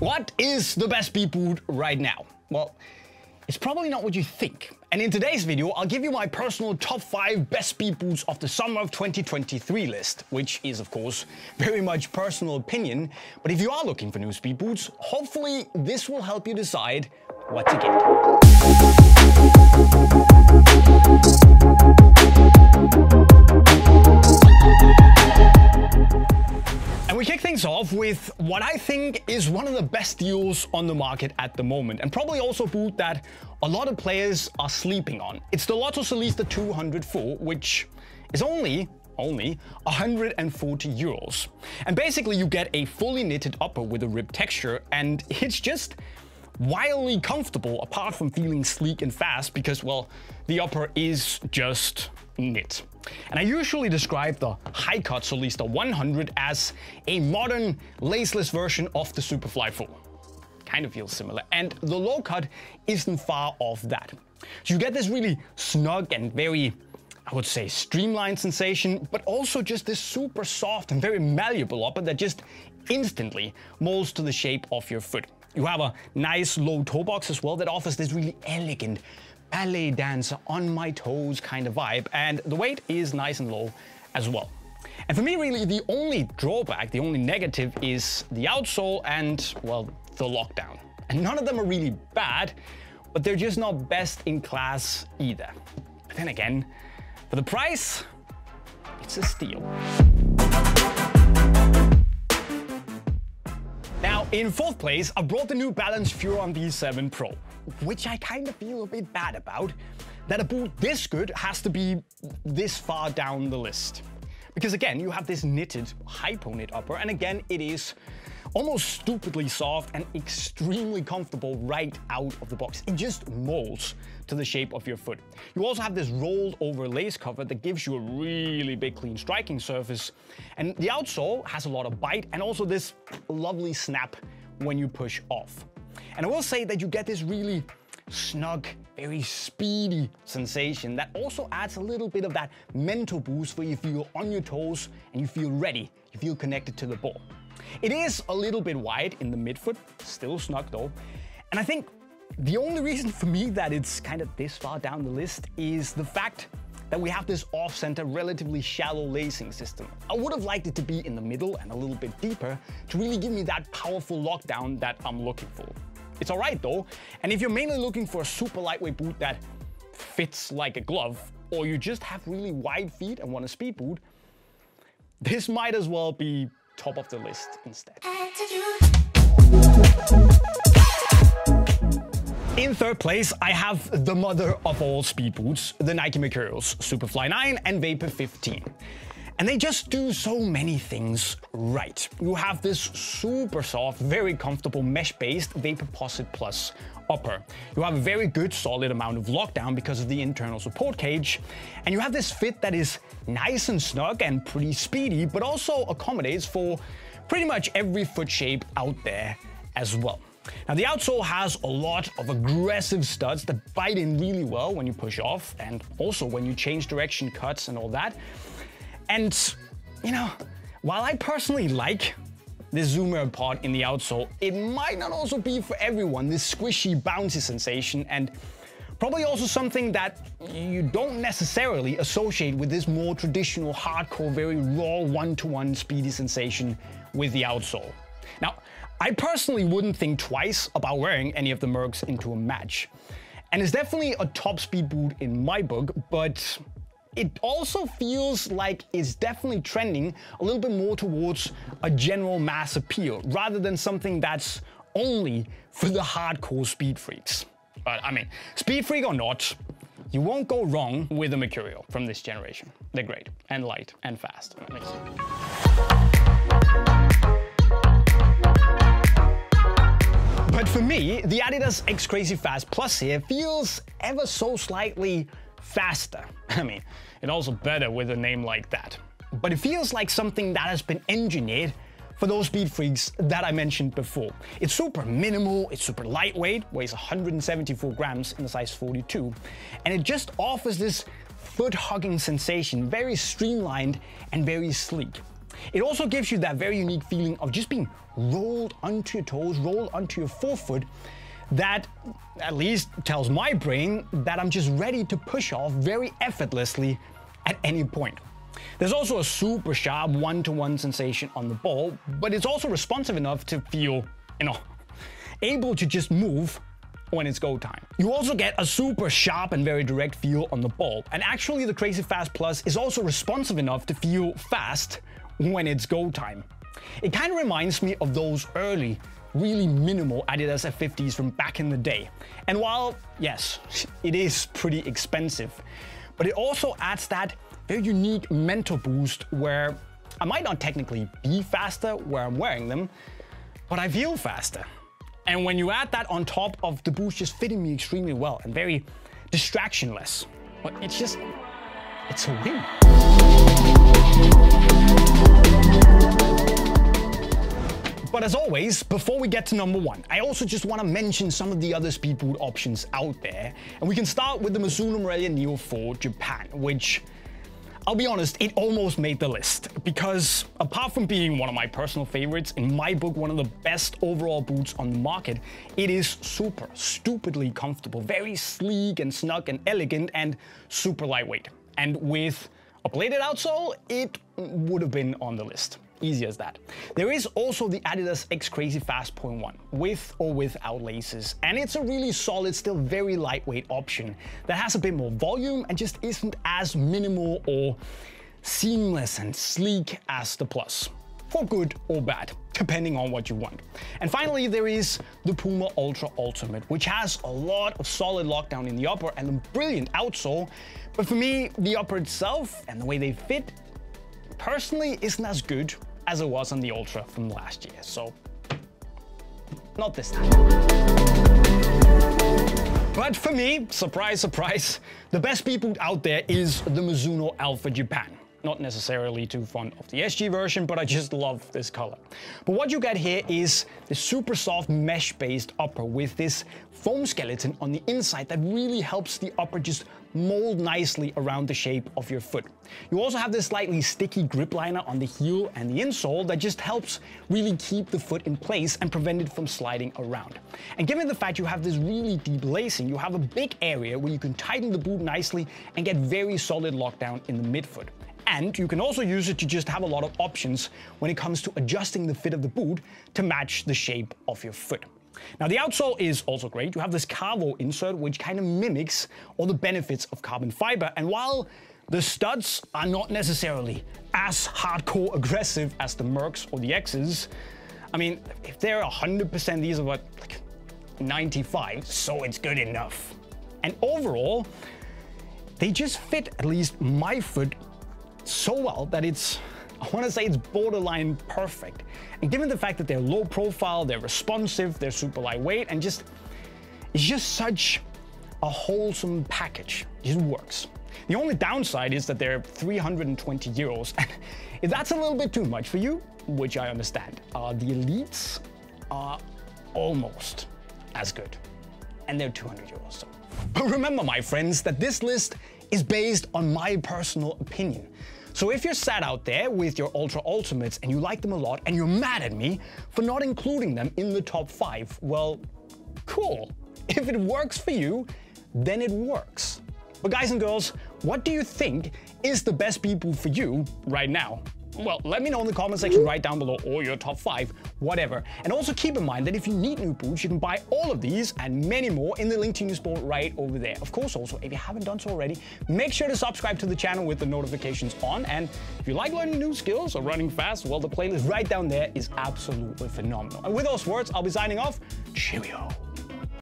What is the best speed boot right now? Well, it's probably not what you think. And in today's video, I'll give you my personal top 5 best speed boots of the summer of 2023 list, which is of course very much personal opinion. But if you are looking for new speed boots, hopefully this will help you decide what to get. And we kick things off with what I think is one of the best deals on the market at the moment, and probably also a boot that a lot of players are sleeping on. It's the Lotto Solista 204, which is only 140 euros. And basically you get a fully knitted upper with a ribbed texture, and it's just wildly comfortable apart from feeling sleek and fast because, well, the upper is just knit. And I usually describe the high-cut Solista 100 as a modern laceless version of the Superfly 4. Kind of feels similar. And the low-cut isn't far off that. So you get this really snug and very, I would say, streamlined sensation, but also just this super soft and very malleable upper that just instantly molds to the shape of your foot. You have a nice low toe box as well that offers this really elegant ballet dancer on my toes kind of vibe, and the weight is nice and low as well. And for me, really, the only drawback, the only negative is the outsole and, well, the lockdown. And none of them are really bad, but they're just not best in class either. But then again, for the price, it's a steal. Now, in 4th place, I brought the new Balance Furon V7 Pro, which I kind of feel a bit bad about, that a boot this good has to be this far down the list. Because again, you have this knitted, hypo-knit upper, and again, it is almost stupidly soft and extremely comfortable right out of the box. It just molds to the shape of your foot. You also have this rolled over lace cover that gives you a really big clean striking surface. And the outsole has a lot of bite and also this lovely snap when you push off. And I will say that you get this really snug, very speedy sensation that also adds a little bit of that mental boost where you feel on your toes and you feel ready, you feel connected to the ball. It is a little bit wide in the midfoot, still snug though. And I think the only reason for me that it's kind of this far down the list is the fact that we have this off-center, relatively shallow lacing system. I would have liked it to be in the middle and a little bit deeper to really give me that powerful lockdown that I'm looking for. It's all right though, and if you're mainly looking for a super lightweight boot that fits like a glove, or you just have really wide feet and want a speed boot, this might as well be top of the list instead. In 3rd place, I have the mother of all speed boots, the Nike Mercurials Superfly 9 and Vapor 15. And they just do so many things right. You have this super soft, very comfortable mesh-based Vaporposit Plus upper. You have a very good solid amount of lockdown because of the internal support cage. And you have this fit that is nice and snug and pretty speedy, but also accommodates for pretty much every foot shape out there as well. Now the outsole has a lot of aggressive studs that bite in really well when you push off and also when you change direction cuts and all that. And, you know, while I personally like this zoomer pod in the outsole, it might not also be for everyone, this squishy, bouncy sensation, and probably also something that you don't necessarily associate with this more traditional, hardcore, very raw, one-to-one speedy sensation with the outsole. Now, I personally wouldn't think twice about wearing any of the Mercs into a match. And it's definitely a top speed boot in my book, but it also feels like it's definitely trending a little bit more towards a general mass appeal, rather than something that's only for the hardcore speed freaks. But I mean, speed freak or not, you won't go wrong with a Mercurial from this generation. They're great and light and fast. But for me, the Adidas X Crazyfast Plus here feels ever so slightly faster. I mean, it's also better with a name like that. But it feels like something that has been engineered for those speed freaks that I mentioned before. It's super minimal, it's super lightweight, weighs 174 grams in the size 42, and it just offers this foot-hugging sensation, very streamlined and very sleek. It also gives you that very unique feeling of just being rolled onto your toes, rolled onto your forefoot, that at least tells my brain that I'm just ready to push off very effortlessly at any point. There's also a super sharp one-to-one sensation on the ball, but it's also responsive enough to feel, able to just move when it's go time. You also get a super sharp and very direct feel on the ball, and actually the Crazyfast Plus is also responsive enough to feel fast when it's go time. It kind of reminds me of those early, really minimal Adidas F50s from back in the day. And while, yes, it is pretty expensive, but it also adds that very unique mental boost where I might not technically be faster where I'm wearing them, but I feel faster. And when you add that on top of the boost just fitting me extremely well and very distractionless, well, it's a win. But as always, before we get to number one, I also just want to mention some of the other speed boot options out there. And we can start with the Mizuno Mercurial Neo 4 Japan, which, I'll be honest, it almost made the list, because apart from being one of my personal favorites, in my book, one of the best overall boots on the market, it is super stupidly comfortable, very sleek and snug and elegant and super lightweight. And with a bladed outsole, it would have been on the list. Easy as that. There is also the Adidas X Crazyfast 0.1 with or without laces, and it's a really solid, still very lightweight option that has a bit more volume and just isn't as minimal or seamless and sleek as the Plus, for good or bad, depending on what you want. And finally, there is the Puma Ultra Ultimate, which has a lot of solid lockdown in the upper and a brilliant outsole, but for me, the upper itself and the way they fit personally isn't as good as it was on the Ultra from last year, so not this time. But for me, surprise, surprise, the best speed boot out there is the Mizuno Alpha Japan. Not necessarily too fond of the SG version, but I just love this color. But what you get here is the super soft mesh-based upper with this foam skeleton on the inside that really helps the upper just mold nicely around the shape of your foot. You also have this slightly sticky grip liner on the heel and the insole that just helps really keep the foot in place and prevent it from sliding around. And given the fact you have this really deep lacing, you have a big area where you can tighten the boot nicely and get very solid lockdown in the midfoot. And you can also use it to just have a lot of options when it comes to adjusting the fit of the boot to match the shape of your foot. Now, the outsole is also great. You have this Carvo insert, which kind of mimics all the benefits of carbon fiber. And while the studs are not necessarily as hardcore aggressive as the Mercs or the X's, I mean, if they're 100%, these are what, like 95, so it's good enough. And overall, they just fit at least my foot so well that I want to say it's borderline perfect. And given the fact that they're low profile, they're responsive, they're super lightweight, and it's just such a wholesome package. It just works. The only downside is that they're 320 euros. If that's a little bit too much for you, which I understand, the Elites are almost as good. And they're 200 euros. So. But remember, my friends, that this list is based on my personal opinion. So if you're sat out there with your Ultra Ultimates and you like them a lot and you're mad at me for not including them in the top 5, well, cool. If it works for you, then it works. But guys and girls, what do you think is the best speed boot for you right now? Well, let me know in the comment section right down below, or your top 5, whatever. And also keep in mind that if you need new boots, you can buy all of these and many more in the link to Unisport right over there. Of course, also, if you haven't done so already, make sure to subscribe to the channel with the notifications on. And if you like learning new skills or running fast, well, the playlist right down there is absolutely phenomenal. And with those words, I'll be signing off. Cheerio.